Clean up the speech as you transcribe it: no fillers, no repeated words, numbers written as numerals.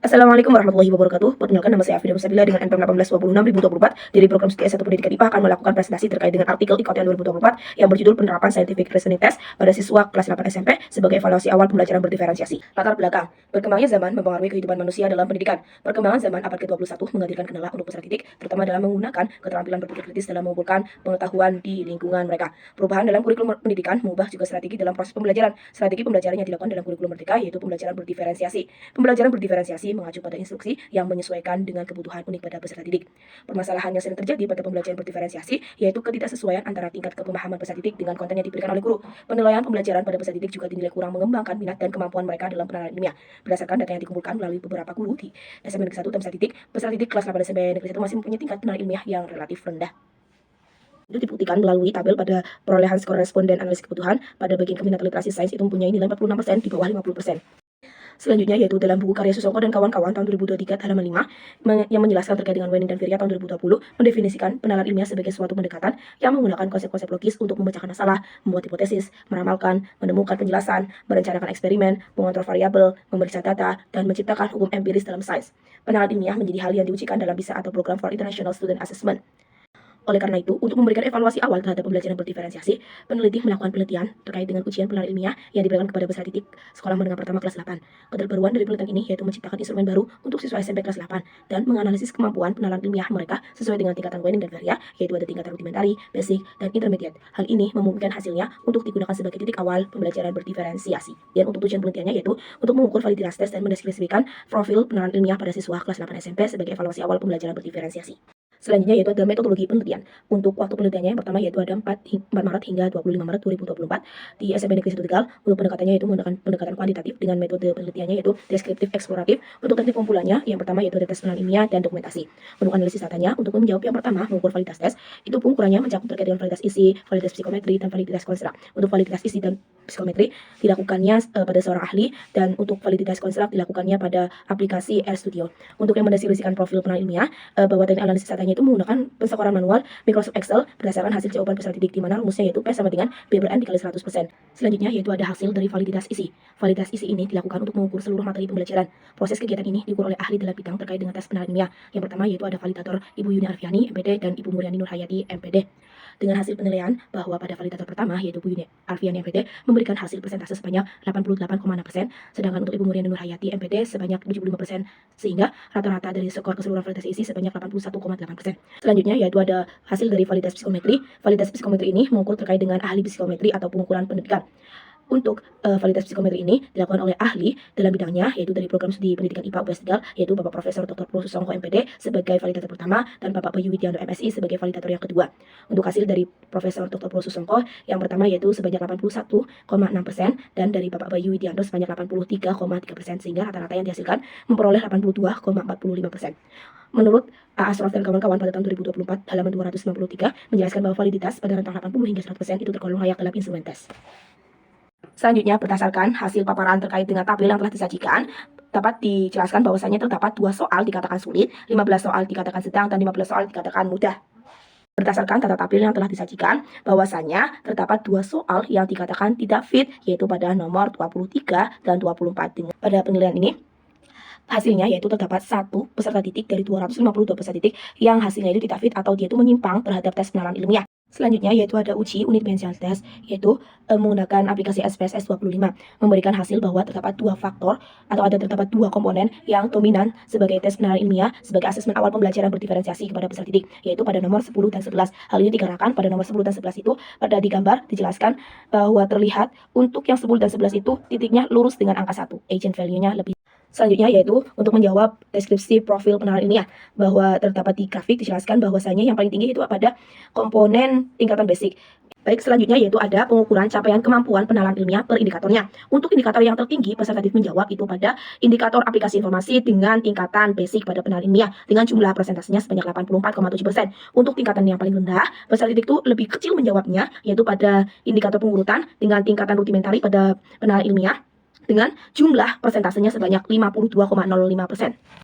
Assalamualaikum warahmatullahi wabarakatuh. Perkenalkan, nama saya Afida Musabila dengan NPM 1826/2024 dari program studi S1 Pendidikan IPA akan melakukan presentasi terkait dengan artikel IKTN 2024 yang berjudul Penerapan Scientific Reasoning Test pada siswa kelas 8 SMP sebagai evaluasi awal pembelajaran berdiferensiasi. Latar belakang, berkembangnya zaman mempengaruhi kehidupan manusia dalam pendidikan. Perkembangan zaman abad ke-21 menghadirkan kendala untuk peserta didik, terutama dalam menggunakan keterampilan berpikir kritis dalam mengumpulkan pengetahuan di lingkungan mereka. Perubahan dalam kurikulum pendidikan mengubah juga strategi dalam proses pembelajaran. Strategi pembelajaran yang dilakukan dalam kurikulum merdeka yaitu pembelajaran berdiferensiasi. Pembelajaran berdiferensiasi mengacu pada instruksi yang menyesuaikan dengan kebutuhan unik pada peserta didik. Permasalahan yang sering terjadi pada pembelajaran berdiferensiasi yaitu ketidaksesuaian antara tingkat kepemahaman peserta didik dengan konten yang diberikan oleh guru. Penilaian pembelajaran pada peserta didik juga dinilai kurang mengembangkan minat dan kemampuan mereka dalam penerapan ilmiah. Berdasarkan data yang dikumpulkan melalui beberapa guru di SMP Negeri 1 dan peserta didik kelas 8 SMP Negeri 1 masih mempunyai tingkat penilaian ilmiah yang relatif rendah. Itu dibuktikan melalui tabel pada perolehan skor responden analisis kebutuhan pada bagian keminatan literasi sains itu mempunyai nilai 46% di bawah 50%. Selanjutnya yaitu dalam buku karya Susongko dan kawan-kawan tahun 2023 halaman 5 yang menjelaskan terkait dengan Wenning dan Virya tahun 2020 mendefinisikan penalaran ilmiah sebagai suatu pendekatan yang menggunakan konsep-konsep logis untuk memecahkan masalah, membuat hipotesis, meramalkan, menemukan penjelasan, merencanakan eksperimen, mengontrol variabel, memeriksa data, dan menciptakan hukum empiris dalam sains. Penalaran ilmiah menjadi hal yang diujikan dalam PISA atau Program for International Student Assessment. Oleh karena itu, untuk memberikan evaluasi awal terhadap pembelajaran berdiferensiasi, peneliti melakukan penelitian terkait dengan ujian penalaran ilmiah yang diberikan kepada peserta didik sekolah menengah pertama kelas 8. Keterbaruan dari penelitian ini yaitu menciptakan instrumen baru untuk siswa SMP kelas 8 dan menganalisis kemampuan penalaran ilmiah mereka sesuai dengan tingkatan Wenning dan Virya, yaitu ada tingkatan rudimentari, basic, dan intermediate. Hal ini memungkinkan hasilnya untuk digunakan sebagai titik awal pembelajaran berdiferensiasi. Dan untuk tujuan penelitiannya yaitu untuk mengukur validitas tes dan mendeskripsikan profil penalaran ilmiah pada siswa kelas 8 SMP sebagai evaluasi awal pembelajaran berdiferensiasi. Selanjutnya yaitu ada metodologi penelitian. Untuk waktu penelitiannya yang pertama yaitu ada 4 Maret hingga 25 Maret 2024 di SMP Negeri 1 Tegal. Untuk pendekatannya yaitu menggunakan pendekatan kuantitatif dengan metode penelitiannya yaitu deskriptif eksploratif. Untuk teknik pengumpulannya yang pertama yaitu ada tes penalaran ilmiah dan dokumentasi. Untuk analisis datanya, untuk menjawab yang pertama mengukur validitas tes, itu pengukurannya mencakup terkait dengan validitas isi, validitas psikometri, dan validitas konstruk. Untuk validitas isi dan psikometri dilakukannya pada seorang ahli, dan untuk validitas konstruk dilakukannya pada aplikasi RStudio. Untuk yang mendeskripsikan profil penalaran ilmiah, bahwa teknik analisis datanya itu menggunakan penskoran manual Microsoft Excel berdasarkan hasil jawaban peserta didik, di mana rumusnya yaitu P sama dengan B per N dikali 100%. Selanjutnya yaitu ada hasil dari validitas isi. Validitas isi ini dilakukan untuk mengukur seluruh materi pembelajaran. Proses kegiatan ini diukur oleh ahli dalam bidang terkait dengan tes penalaran ilmiah. Yang pertama yaitu ada validator Ibu Yuni Arfiani, MPD, dan Ibu Muriani Nurhayati, MPD. Dengan hasil penilaian bahwa pada validator pertama yaitu Bu Yuni Arfiani, MPD, memberikan hasil persentase sebanyak 88,6%, sedangkan untuk Ibu Muriani Nurhayati, MPD, sebanyak 75%, sehingga rata-rata dari skor keseluruhan validasi isi sebanyak 81,8%. Selanjutnya yaitu ada hasil dari validitas psikometri. Validitas psikometri ini mengukur terkait dengan ahli psikometri atau pengukuran pendidikan. Untuk validitas psikometri ini dilakukan oleh ahli dalam bidangnya yaitu dari program studi pendidikan IPA UPS Tegal, yaitu Bapak Profesor Dr. Pro Susongko, MPD, sebagai validator pertama dan Bapak Bayu Widianto, MSI, sebagai validator yang kedua. Untuk hasil dari Profesor Dr. Pro Susongko yang pertama yaitu sebanyak 81,6% dan dari Bapak Bayu Widianto sebanyak 83,3%, sehingga rata-rata yang dihasilkan memperoleh 82,45%. Menurut A. Asraf dan kawan-kawan pada tahun 2024 halaman 293 menjelaskan bahwa validitas pada rentang 80 hingga 100% itu tergolong layak dalam instrumen tes. Selanjutnya, berdasarkan hasil paparan terkait dengan tabel yang telah disajikan, dapat dijelaskan bahwasannya terdapat 2 soal dikatakan sulit, 15 soal dikatakan sedang, dan 15 soal dikatakan mudah. Berdasarkan tata tabel yang telah disajikan, bahwasannya terdapat 2 soal yang dikatakan tidak fit, yaitu pada nomor 23 dan 24. Pada penilaian ini, hasilnya yaitu terdapat 1 peserta didik dari 252 peserta didik yang hasilnya itu tidak fit atau dia itu menyimpang terhadap tes penalaran ilmiah. Selanjutnya yaitu ada uji unit benchmark test, yaitu menggunakan aplikasi SPSS 25, memberikan hasil bahwa terdapat 2 faktor atau terdapat 2 komponen yang dominan sebagai tes penalaran ilmiah sebagai asesmen awal pembelajaran berdiferensiasi kepada peserta didik, yaitu pada nomor 10 dan 11. Hal ini dikarenakan pada nomor 10 dan 11 itu pada digambar dijelaskan bahwa terlihat untuk yang 10 dan 11 itu titiknya lurus dengan angka 1, agent value-nya lebih. Selanjutnya yaitu untuk menjawab deskripsi profil penalaran ilmiah, bahwa terdapat di grafik dijelaskan bahwasanya yang paling tinggi itu pada komponen tingkatan basic. Baik, selanjutnya yaitu ada pengukuran capaian kemampuan penalaran ilmiah per indikatornya. Untuk indikator yang tertinggi, peserta didik menjawab itu pada indikator aplikasi informasi dengan tingkatan basic pada penalaran ilmiah dengan jumlah persentasenya sebanyak 84,7%. Untuk tingkatan yang paling rendah, peserta didik itu lebih kecil menjawabnya, yaitu pada indikator pengurutan dengan tingkatan rudimentari pada penalaran ilmiah dengan jumlah persentasenya sebanyak 52,05%.